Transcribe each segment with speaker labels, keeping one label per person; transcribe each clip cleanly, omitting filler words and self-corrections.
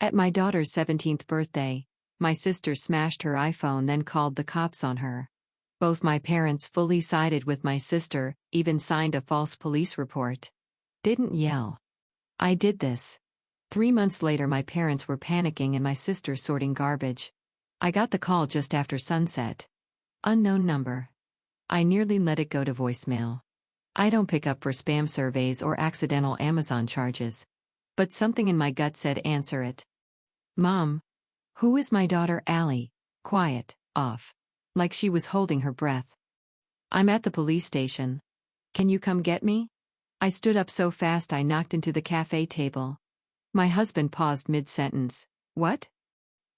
Speaker 1: At my daughter's 17th birthday, my sister smashed her iPhone, then called the cops on her. Both my parents fully sided with my sister, even signed a false police report. Didn't yell. I did this. 3 months later, my parents were panicking and my sister sorting garbage. I got the call just after sunset. Unknown number. I nearly let it go to voicemail. I don't pick up for spam surveys or accidental Amazon charges. But something in my gut said answer it. Mom. Who is my daughter Allie? Quiet, off. Like she was holding her breath. I'm at the police station. Can you come get me? I stood up so fast I knocked into the cafe table. My husband paused mid-sentence. What?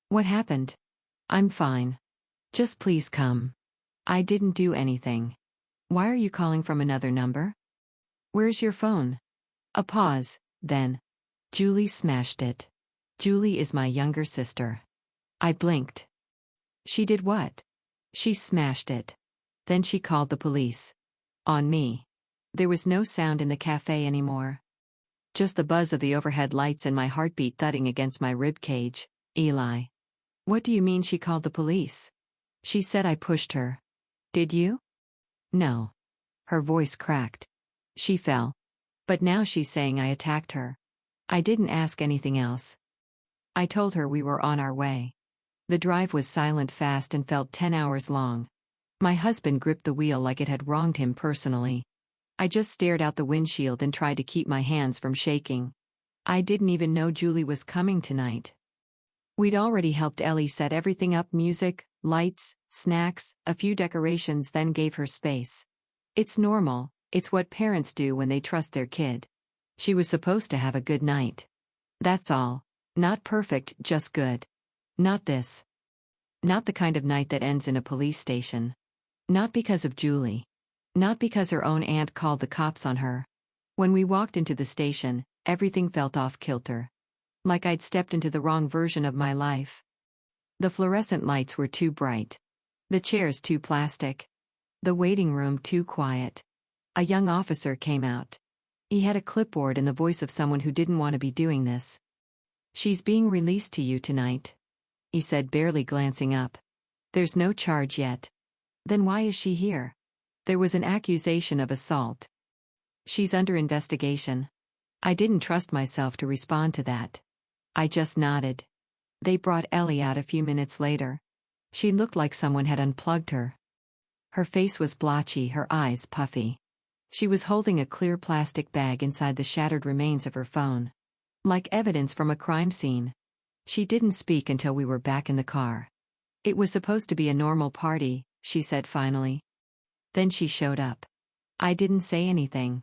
Speaker 1: What happened? I'm fine. Just please come. I didn't do anything. Why are you calling from another number? Where's your phone? A pause, then. Julie smashed it. Julie is my younger sister. I blinked. She did what? She smashed it. Then she called the police. On me. There was no sound in the cafe anymore. Just the buzz of the overhead lights and my heartbeat thudding against my rib cage. Eli. What do you mean she called the police? She said I pushed her. Did you? No. Her voice cracked. She fell. But now she's saying I attacked her. I didn't ask anything else. I told her we were on our way. The drive was silent fast and felt 10 hours long. My husband gripped the wheel like it had wronged him personally. I just stared out the windshield and tried to keep my hands from shaking. I didn't even know Julie was coming tonight. We'd already helped Ellie set everything up: music, lights, snacks, a few decorations, then gave her space. It's normal, it's what parents do when they trust their kid. She was supposed to have a good night. That's all. Not perfect, just good. Not this. Not the kind of night that ends in a police station. Not because of Julie. Not because her own aunt called the cops on her. When we walked into the station, everything felt off kilter. Like I'd stepped into the wrong version of my life. The fluorescent lights were too bright. The chairs too plastic. The waiting room too quiet. A young officer came out. He had a clipboard and the voice of someone who didn't want to be doing this. She's being released to you tonight, he said, barely glancing up. There's no charge yet. Then why is she here? There was an accusation of assault. She's under investigation. I didn't trust myself to respond to that. I just nodded. They brought Ellie out a few minutes later. She looked like someone had unplugged her. Her face was blotchy, her eyes puffy. She was holding a clear plastic bag inside the shattered remains of her phone. Like evidence from a crime scene. She didn't speak until we were back in the car. It was supposed to be a normal party, she said finally. Then she showed up. I didn't say anything.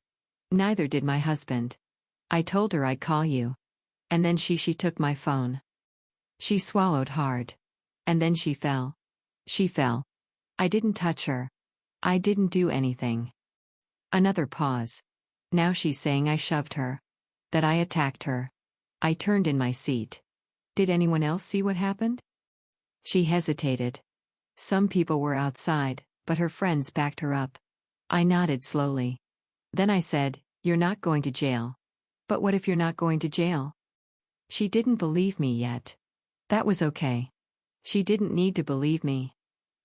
Speaker 1: Neither did my husband. I told her I'd call you. And then she took my phone. She swallowed hard. And then she fell. She fell. I didn't touch her. I didn't do anything. Another pause. Now she's saying I shoved her. That I attacked her. I turned in my seat. Did anyone else see what happened? She hesitated. Some people were outside, but her friends backed her up. I nodded slowly. Then I said, "You're not going to jail." But what if you're not going to jail? She didn't believe me yet. That was okay. She didn't need to believe me.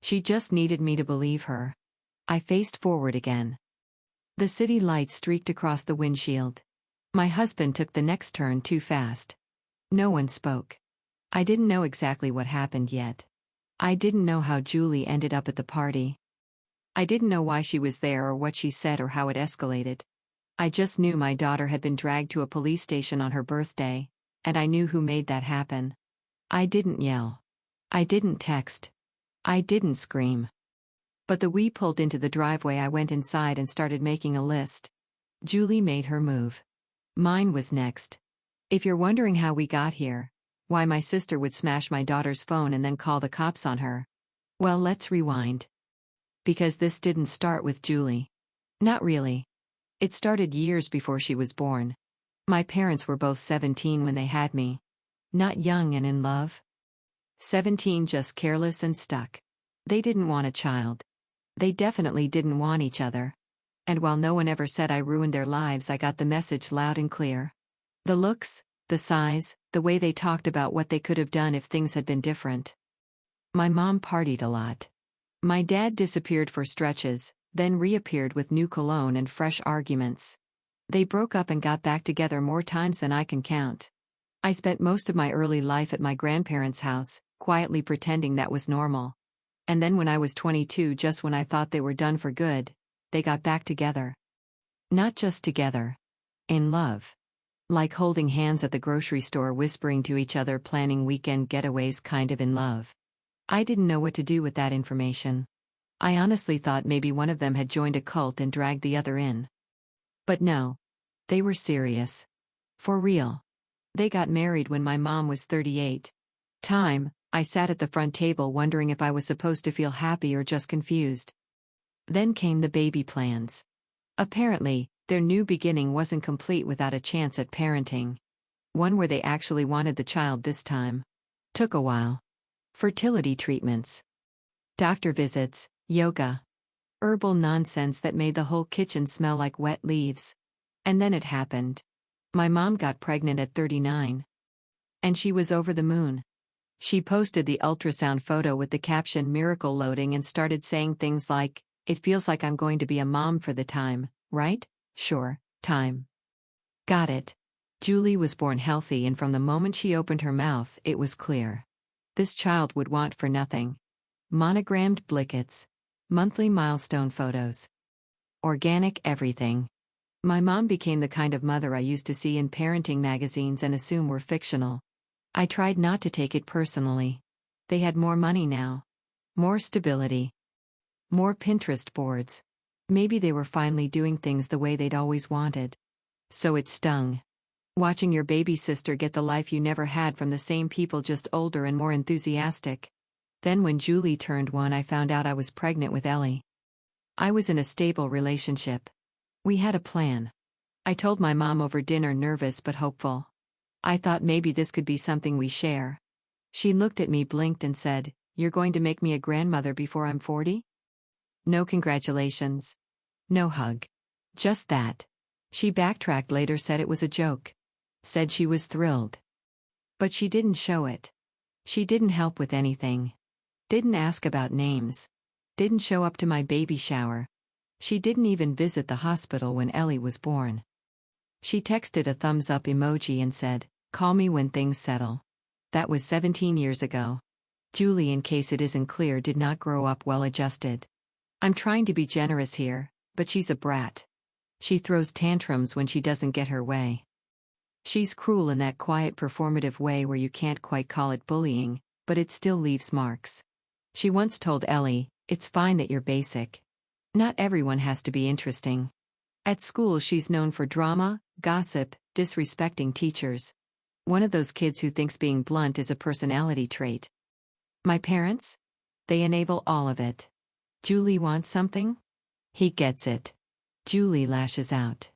Speaker 1: She just needed me to believe her. I faced forward again. The city lights streaked across the windshield. My husband took the next turn too fast. No one spoke. I didn't know exactly what happened yet. I didn't know how Julie ended up at the party. I didn't know why she was there or what she said or how it escalated. I just knew my daughter had been dragged to a police station on her birthday, and I knew who made that happen. I didn't yell. I didn't text. I didn't scream. But we pulled into the driveway. I went inside and started making a list. Julie made her move. Mine was next. If you're wondering how we got here, why my sister would smash my daughter's phone and then call the cops on her, well, let's rewind. Because this didn't start with Julie. Not really. It started years before she was born. My parents were both 17 when they had me. Not young and in love. 17, just careless and stuck. They didn't want a child. They definitely didn't want each other. And while no one ever said I ruined their lives, I got the message loud and clear. The looks, The size, the way they talked about what they could have done if things had been different. My mom partied a lot. My dad disappeared for stretches, then reappeared with new cologne and fresh arguments. They broke up and got back together more times than I can count. I spent most of my early life at my grandparents' house, quietly pretending that was normal. And then when I was 22, just when I thought they were done for good, they got back together. Not just together. In love. Like holding hands at the grocery store, whispering to each other, planning weekend getaways, kind of in love. I didn't know what to do with that information. I honestly thought maybe one of them had joined a cult and dragged the other in. But no. They were serious. For real. They got married when my mom was 38. I sat at the front table wondering if I was supposed to feel happy or just confused. Then came the baby plans. Apparently, their new beginning wasn't complete without a chance at parenting. One where they actually wanted the child this time. Took a while. Fertility treatments. Doctor visits, yoga. Herbal nonsense that made the whole kitchen smell like wet leaves. And then it happened. My mom got pregnant at 39. And she was over the moon. She posted the ultrasound photo with the caption "Miracle Loading" and started saying things like, "It feels like I'm going to be a mom for the time, right? Sure, time." Got it. Julie was born healthy, and from the moment she opened her mouth, it was clear. This child would want for nothing. Monogrammed blickets. Monthly milestone photos. Organic everything. My mom became the kind of mother I used to see in parenting magazines and assume were fictional. I tried not to take it personally. They had more money now. More stability. More Pinterest boards. Maybe they were finally doing things the way they'd always wanted. So it stung. Watching your baby sister get the life you never had from the same people, just older and more enthusiastic. Then when Julie turned 1, I found out I was pregnant with Ellie. I was in a stable relationship. We had a plan. I told my mom over dinner, nervous but hopeful. I thought maybe this could be something we share. She looked at me, blinked, and said, "You're going to make me a grandmother before I'm 40? No congratulations. No hug. Just that." She backtracked later, said it was a joke. Said she was thrilled. But she didn't show it. She didn't help with anything. Didn't ask about names. Didn't show up to my baby shower. She didn't even visit the hospital when Ellie was born. She texted a thumbs up emoji and said, "Call me when things settle." That was 17 years ago. Julie, in case it isn't clear, did not grow up well adjusted. I'm trying to be generous here, but she's a brat. She throws tantrums when she doesn't get her way. She's cruel in that quiet performative way where you can't quite call it bullying, but it still leaves marks. She once told Ellie, "It's fine that you're basic. Not everyone has to be interesting." At school, she's known for drama, gossip, disrespecting teachers. One of those kids who thinks being blunt is a personality trait. My parents? They enable all of it. Julie wants something? He gets it. Julie lashes out.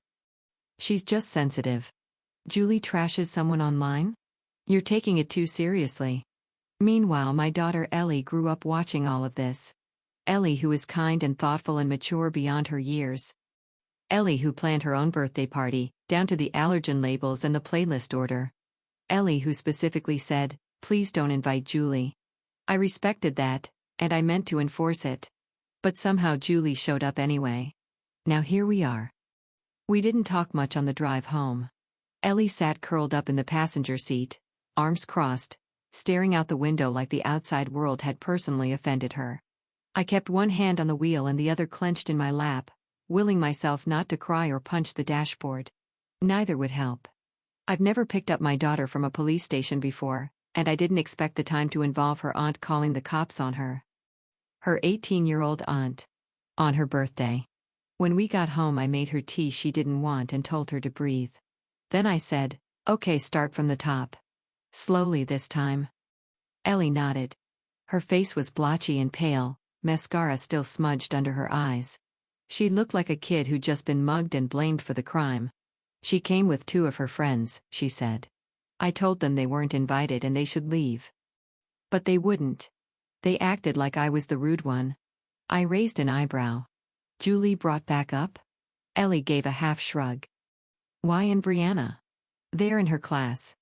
Speaker 1: She's just sensitive. Julie trashes someone online? You're taking it too seriously. Meanwhile, my daughter Ellie grew up watching all of this. Ellie, who is kind and thoughtful and mature beyond her years. Ellie, who planned her own birthday party, down to the allergen labels and the playlist order. Ellie, who specifically said, "Please don't invite Julie." I respected that, and I meant to enforce it. But somehow Julie showed up anyway. Now here we are. We didn't talk much on the drive home. Ellie sat curled up in the passenger seat, arms crossed, staring out the window like the outside world had personally offended her. I kept one hand on the wheel and the other clenched in my lap, willing myself not to cry or punch the dashboard. Neither would help. I've never picked up my daughter from a police station before, and I didn't expect the time to involve her aunt calling the cops on her. Her 18-year-old aunt. On her birthday. When we got home, I made her tea she didn't want and told her to breathe. Then I said, "Okay, start from the top. Slowly this time." Ellie nodded. Her face was blotchy and pale, mascara still smudged under her eyes. She looked like a kid who'd just been mugged and blamed for the crime. She came with 2 of her friends, she said. I told them they weren't invited and they should leave. But they wouldn't. They acted like I was the rude one. I raised an eyebrow. Julie brought back up? Ellie gave a half shrug. Why and Brianna? They're in her class.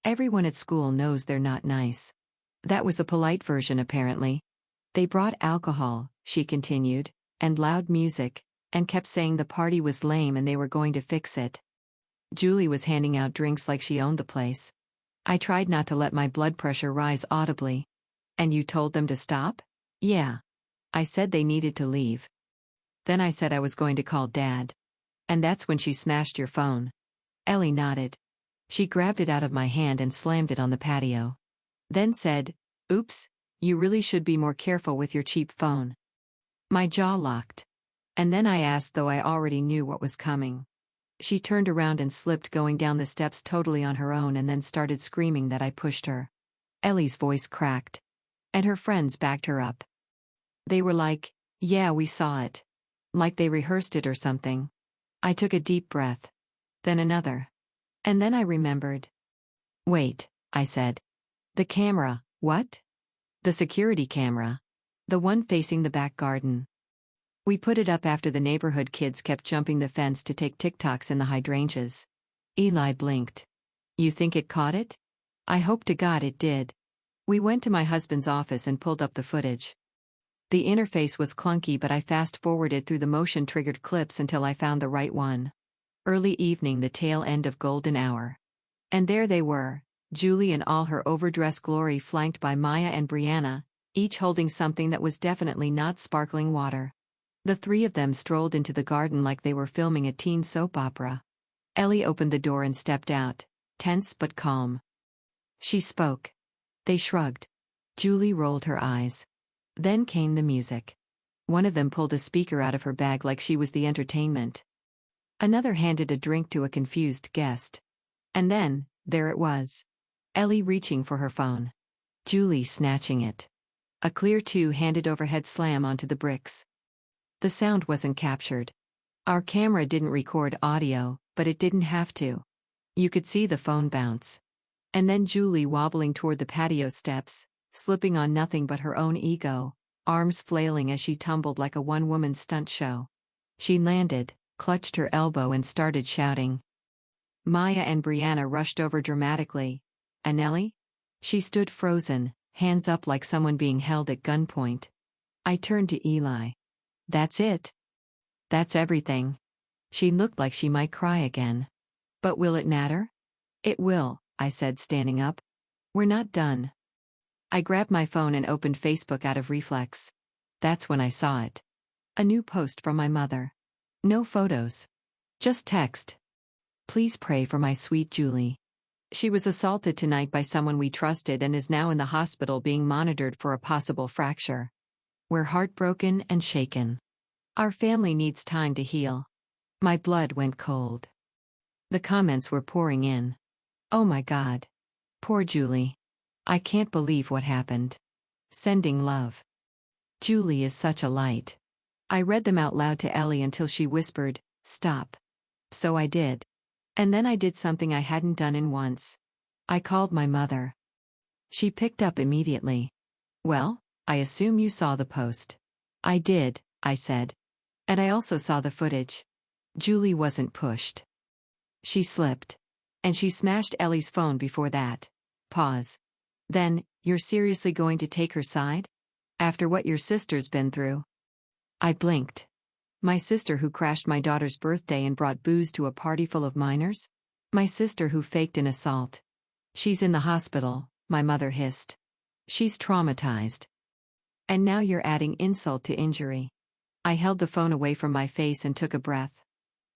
Speaker 1: Everyone at school knows they're not nice. That was the polite version, apparently. They brought alcohol, she continued, and loud music, and kept saying the party was lame and they were going to fix it. Julie was handing out drinks like she owned the place. I tried not to let my blood pressure rise audibly. And you told them to stop? Yeah. I said they needed to leave. Then I said I was going to call Dad. And that's when she smashed your phone. Ellie nodded. She grabbed it out of my hand and slammed it on the patio. Then said, "Oops, you really should be more careful with your cheap phone." My jaw locked. And then I asked, though I already knew what was coming. She turned around and slipped, going down the steps totally on her own, and then started screaming that I pushed her. Ellie's voice cracked. And her friends backed her up. They were like, "Yeah, we saw it." Like they rehearsed it or something. I took a deep breath. Then another. And then I remembered. "Wait," I said. "The camera, what?" "The security camera. The one facing the back garden. We put it up after the neighborhood kids kept jumping the fence to take TikToks in the hydrangeas." Eli blinked. "You think it caught it?" "I hope to God it did." We went to my husband's office and pulled up the footage. The interface was clunky, but I fast-forwarded through the motion-triggered clips until I found the right one. Early evening, the tail end of golden hour. And there they were, Julie in all her overdressed glory, flanked by Maya and Brianna, each holding something that was definitely not sparkling water. The three of them strolled into the garden like they were filming a teen soap opera. Ellie opened the door and stepped out, tense but calm. She spoke. They shrugged. Julie rolled her eyes. Then came the music. One of them pulled a speaker out of her bag like she was the entertainment. Another handed a drink to a confused guest. And then, there it was. Ellie reaching for her phone. Julie snatching it. A clear two-handed overhead slam onto the bricks. The sound wasn't captured. Our camera didn't record audio, but it didn't have to. You could see the phone bounce. And then Julie wobbling toward the patio steps, slipping on nothing but her own ego, arms flailing as she tumbled like a one-woman stunt show. She landed, clutched her elbow and started shouting. Maya and Brianna rushed over dramatically. "And Ellie?" She stood frozen, hands up like someone being held at gunpoint. I turned to Eli. "That's it. That's everything." She looked like she might cry again. "But will it matter?" "It will," I said, standing up. "We're not done." I grabbed my phone and opened Facebook out of reflex. That's when I saw it. A new post from my mother. No photos. Just text. "Please pray for my sweet Julie. She was assaulted tonight by someone we trusted and is now in the hospital being monitored for a possible fracture. We're heartbroken and shaken. Our family needs time to heal." My blood went cold. The comments were pouring in. "Oh my God. Poor Julie. I can't believe what happened. Sending love. Julie is such a light." I read them out loud to Ellie until she whispered, "Stop." So I did. And then I did something I hadn't done in once. I called my mother. She picked up immediately. "Well, I assume you saw the post." "I did," I said. "And I also saw the footage. Julie wasn't pushed. She slipped. And she smashed Ellie's phone before that." Pause. "Then, you're seriously going to take her side? After what your sister's been through?" I blinked. My sister who crashed my daughter's birthday and brought booze to a party full of minors? My sister who faked an assault? "She's in the hospital," my mother hissed. "She's traumatized. And now you're adding insult to injury." I held the phone away from my face and took a breath.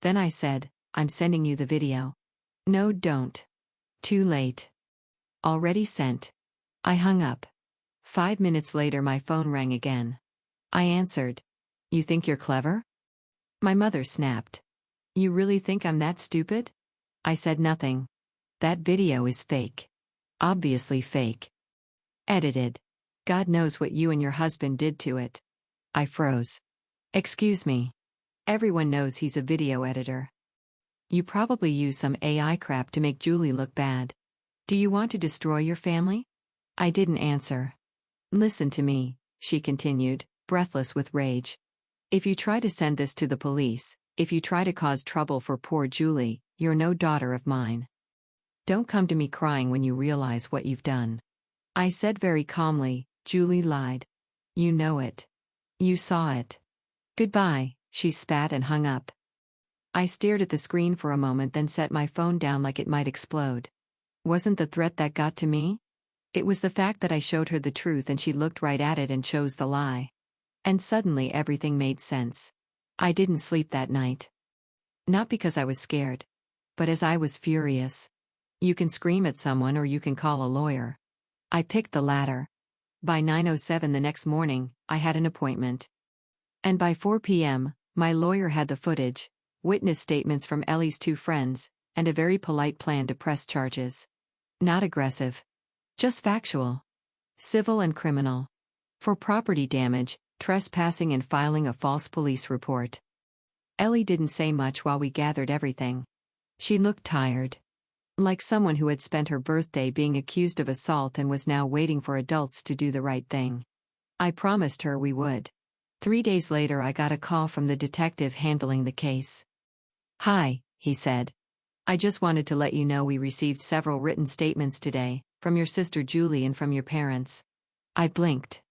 Speaker 1: Then I said, "I'm sending you the video." "No, don't." "Too late. Already sent." I hung up. 5 minutes later my phone rang again. I answered. "You think you're clever?" My mother snapped. "You really think I'm that stupid?" I said nothing. "That video is fake. Obviously fake. Edited. God knows what you and your husband did to it." I froze. "Excuse me. Everyone knows he's a video editor. You probably use some AI crap to make Julie look bad. Do you want to destroy your family?" I didn't answer. "Listen to me," she continued, breathless with rage. "If you try to send this to the police, if you try to cause trouble for poor Julie, you're no daughter of mine. Don't come to me crying when you realize what you've done. I said very calmly, Julie lied. You know it. You saw it. Goodbye, she spat and hung up. I stared at the screen for a moment, then set my phone down like it might explode. Wasn't the threat that got to me? It was the fact that I showed her the truth and she looked right at it and chose the lie. And suddenly everything made sense. I didn't sleep that night. Not because I was scared, but as I was furious. You can scream at someone or you can call a lawyer. I picked the latter. By 9:07 the next morning, I had an appointment. And by 4 p.m., my lawyer had the footage, witness statements from Ellie's two friends, and a very polite plan to press charges. Not aggressive. Just factual. Civil and criminal. For property damage, trespassing and filing a false police report. Ellie didn't say much while we gathered everything. She looked tired. Like someone who had spent her birthday being accused of assault and was now waiting for adults to do the right thing. I promised her we would. 3 days later I got a call from the detective handling the case. Hi, he said. I just wanted to let you know we received several written statements today, from your sister Julie and from your parents. I blinked.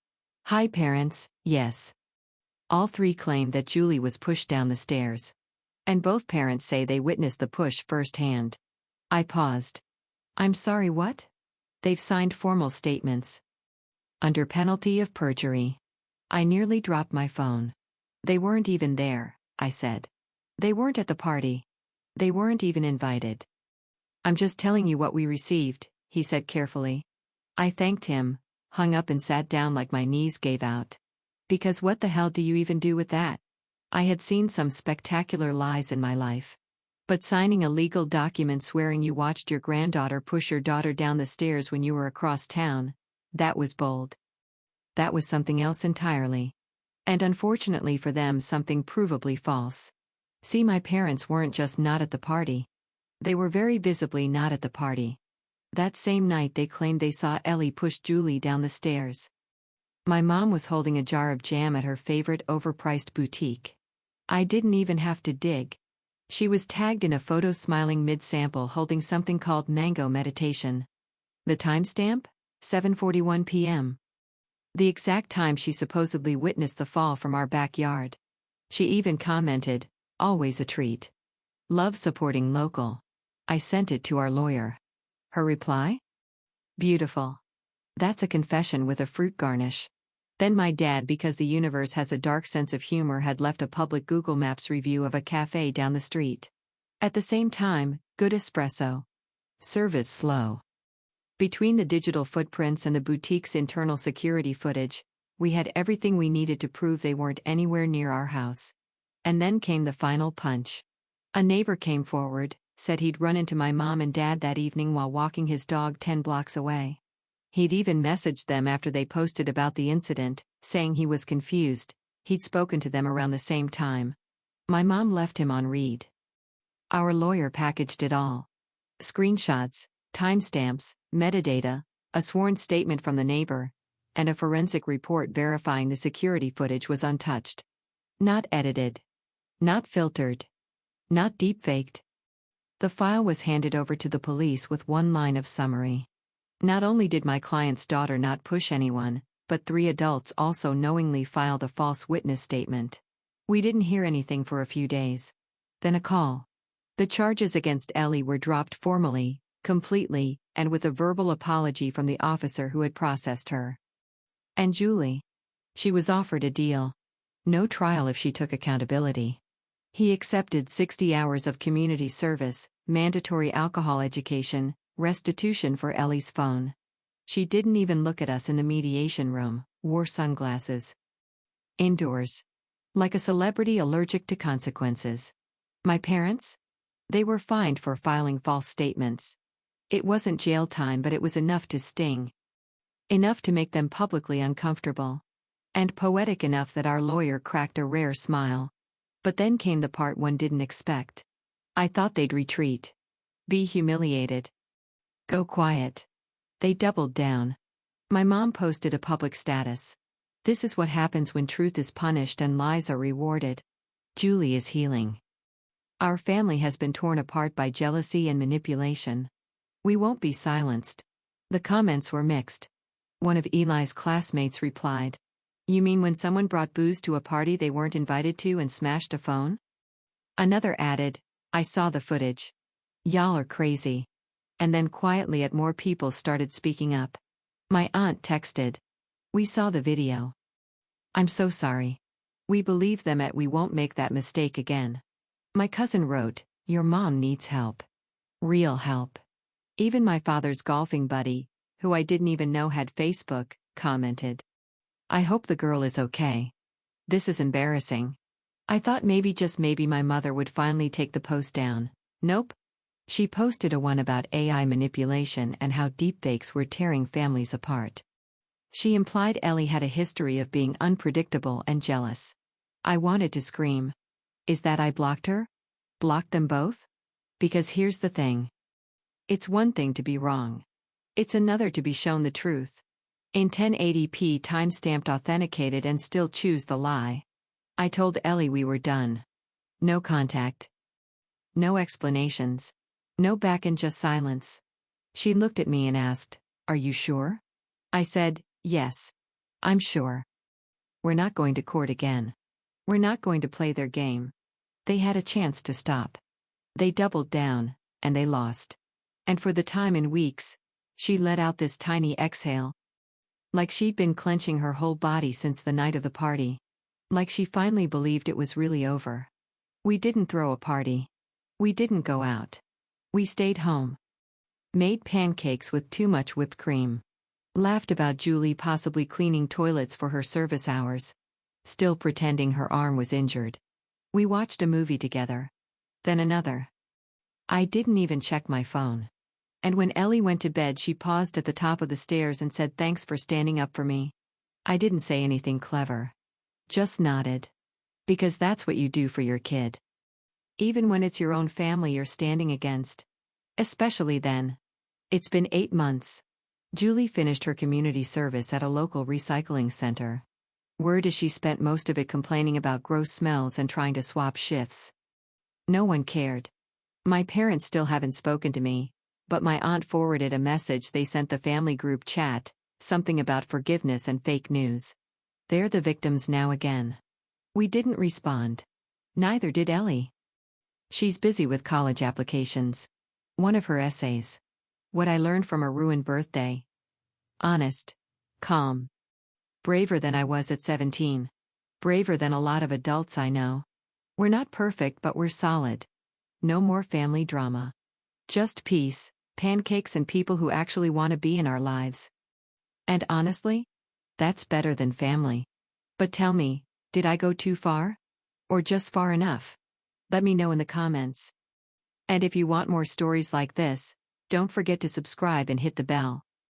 Speaker 1: Hi parents, yes. All three claimed that Julie was pushed down the stairs. And both parents say they witnessed the push firsthand. I paused. I'm sorry, what? They've signed formal statements. Under penalty of perjury. I nearly dropped my phone. They weren't even there, I said. They weren't at the party. They weren't even invited. I'm just telling you what we received, he said carefully. I thanked him, hung up and sat down like my knees gave out. Because what the hell do you even do with that? I had seen some spectacular lies in my life. But signing a legal document swearing you watched your granddaughter push your daughter down the stairs when you were across town, that was bold. That was something else entirely. And unfortunately for them, something provably false. See, my parents weren't just not at the party. They were very visibly not at the party. That same night they claimed they saw Ellie push Julie down the stairs. My mom was holding a jar of jam at her favorite overpriced boutique. I didn't even have to dig. She was tagged in a photo smiling mid-sample holding something called Mango Meditation. The timestamp? 7:41 p.m. The exact time she supposedly witnessed the fall from our backyard. She even commented, always a treat. Love supporting local. I sent it to our lawyer. Her reply? Beautiful. That's a confession with a fruit garnish. Then my dad, because the universe has a dark sense of humor, had left a public Google Maps review of a cafe down the street. At the same time, good espresso. Service slow. Between the digital footprints and the boutique's internal security footage, we had everything we needed to prove they weren't anywhere near our house. And then came the final punch. A neighbor came forward, said he'd run into my mom and dad that evening while walking his dog 10 blocks away. He'd even messaged them after they posted about the incident, saying he was confused, he'd spoken to them around the same time. My mom left him on read. Our lawyer packaged it all. Screenshots, timestamps, metadata, a sworn statement from the neighbor, and a forensic report verifying the security footage was untouched. Not edited. Not filtered. Not deepfaked. The file was handed over to the police with one line of summary. Not only did my client's daughter not push anyone, but 3 adults also knowingly filed a false witness statement. We didn't hear anything for a few days. Then a call. The charges against Ellie were dropped formally, completely, and with a verbal apology from the officer who had processed her. And Julie? She was offered a deal. No trial if she took accountability. He accepted 60 hours of community service, mandatory alcohol education, restitution for Ellie's phone. She didn't even look at us in the mediation room, wore sunglasses. Indoors. Like a celebrity allergic to consequences. My parents? They were fined for filing false statements. It wasn't jail time, but it was enough to sting. Enough to make them publicly uncomfortable. And poetic enough that our lawyer cracked a rare smile. But then came the part one didn't expect. I thought they'd retreat. Be humiliated. Go quiet. They doubled down. My mom posted a public status. This is what happens when truth is punished and lies are rewarded. Julie is healing. Our family has been torn apart by jealousy and manipulation. We won't be silenced. The comments were mixed. One of Eli's classmates replied, "You mean when someone brought booze to a party they weren't invited to and smashed a phone?" Another added, "I saw the footage. Y'all are crazy." And then quietly more people started speaking up. My aunt texted, "We saw the video. I'm so sorry. We believe them we won't make that mistake again." My cousin wrote, "Your mom needs help. Real help." Even my father's golfing buddy, who I didn't even know had Facebook, commented, "I hope the girl is okay. This is embarrassing." I thought maybe just maybe my mother would finally take the post down. Nope. She posted one about AI manipulation and how deepfakes were tearing families apart. She implied Ellie had a history of being unpredictable and jealous. I wanted to scream. Is that I blocked her? Blocked them both? Because here's the thing. It's one thing to be wrong. It's another to be shown the truth. In 1080p timestamped authenticated and still choose the lie. I told Ellie we were done. No contact. No explanations. No back and just silence. She looked at me and asked, "Are you sure?" I said, "Yes. I'm sure. We're not going to court again. We're not going to play their game." They had a chance to stop. They doubled down, and they lost. And for the time in weeks, she let out this tiny exhale. Like she'd been clenching her whole body since the night of the party. Like she finally believed it was really over. We didn't throw a party. We didn't go out. We stayed home. Made pancakes with too much whipped cream. Laughed about Julie possibly cleaning toilets for her service hours. Still pretending her arm was injured. We watched a movie together. Then another. I didn't even check my phone. And when Ellie went to bed, she paused at the top of the stairs and said, "Thanks for standing up for me." I didn't say anything clever. Just nodded. Because that's what you do for your kid. Even when it's your own family you're standing against. Especially then. It's been 8 months. Julie finished her community service at a local recycling center. Word is she spent most of it complaining about gross smells and trying to swap shifts. No one cared. My parents still haven't spoken to me, but my aunt forwarded a message they sent the family group chat, something about forgiveness and fake news. They're the victims now again. We didn't respond. Neither did Ellie. She's busy with college applications. One of her essays. What I learned from a ruined birthday. Honest. Calm. Braver than I was at 17. Braver than a lot of adults I know. We're not perfect, but we're solid. No more family drama. Just peace, pancakes, and people who actually want to be in our lives. And honestly, that's better than family. But tell me, did I go too far? Or just far enough? Let me know in the comments. And if you want more stories like this, don't forget to subscribe and hit the bell.